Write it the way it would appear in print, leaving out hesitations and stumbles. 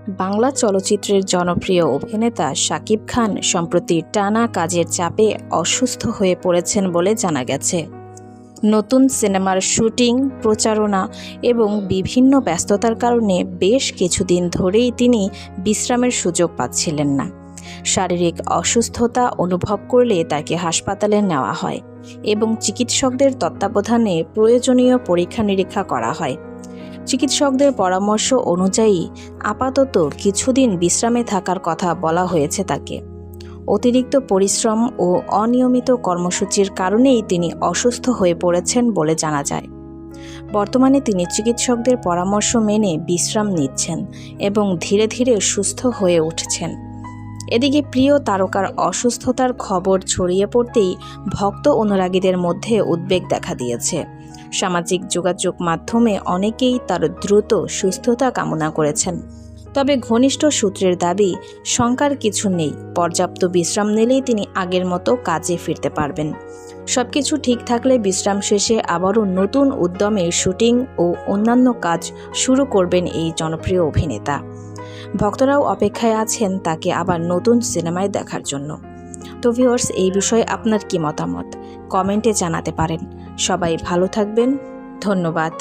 বাংলা চলচ্চিত্রের জনপ্রিয় অভিনেতা শাকিব খান সম্প্রতি টানা কাজের চাপে অসুস্থ হয়ে পড়েছেন বলে জানা গেছে। নতুন সিনেমার শুটিং, প্রচারণা এবং বিভিন্ন ব্যস্ততার কারণে বেশ কিছুদিন ধরেই তিনি বিশ্রামের সুযোগ পাচ্ছিলেন না। শারীরিক অসুস্থতা অনুভব করলে তাকে হাসপাতালে নেওয়া হয় এবং চিকিৎসকদের তত্ত্বাবধানে প্রয়োজনীয় পরীক্ষা নিরীক্ষা করা হয়। চিকিৎসকদের পরামর্শ অনুযায়ী আপাতত কিছুদিন বিশ্রামে থাকার কথা বলা হয়েছে তাকে। অতিরিক্ত পরিশ্রম ও অনিয়মিত কর্মসূচির কারণেই তিনি অসুস্থ হয়ে পড়েছেন বলে জানা যায়। বর্তমানে তিনি চিকিৎসকদের পরামর্শ মেনে বিশ্রাম নিচ্ছেন এবং ধীরে ধীরে সুস্থ হয়ে উঠছেন। এদিকে প্রিয় তারকার অসুস্থতার খবর ছড়িয়ে পড়তেই ভক্ত অনুরাগীদের মধ্যে উদ্বেগ দেখা দিয়েছে। সামাজিক যোগাযোগ মাধ্যমে অনেকেই তার দ্রুত সুস্থতা কামনা করেছেন। তবে ঘনিষ্ঠ সূত্রের দাবি, শঙ্কার কিছু নেই, পর্যাপ্ত বিশ্রাম নিলেই তিনি আগের মতো কাজে ফিরতে পারবেন। সবকিছু ঠিক থাকলে বিশ্রাম শেষে আবারও নতুন উদ্যমে শুটিং ও অন্যান্য কাজ শুরু করবেন এই জনপ্রিয় অভিনেতা। ভক্তরাও অপেক্ষায় আছেন তাকে আবার নতুন সিনেমায় দেখার জন্য। তো ভিউয়ার্স, এই বিষয়ে আপনার কি মতামত কমেন্টে জানাতে পারেন। সবাই ভালো থাকবেন। ধন্যবাদ।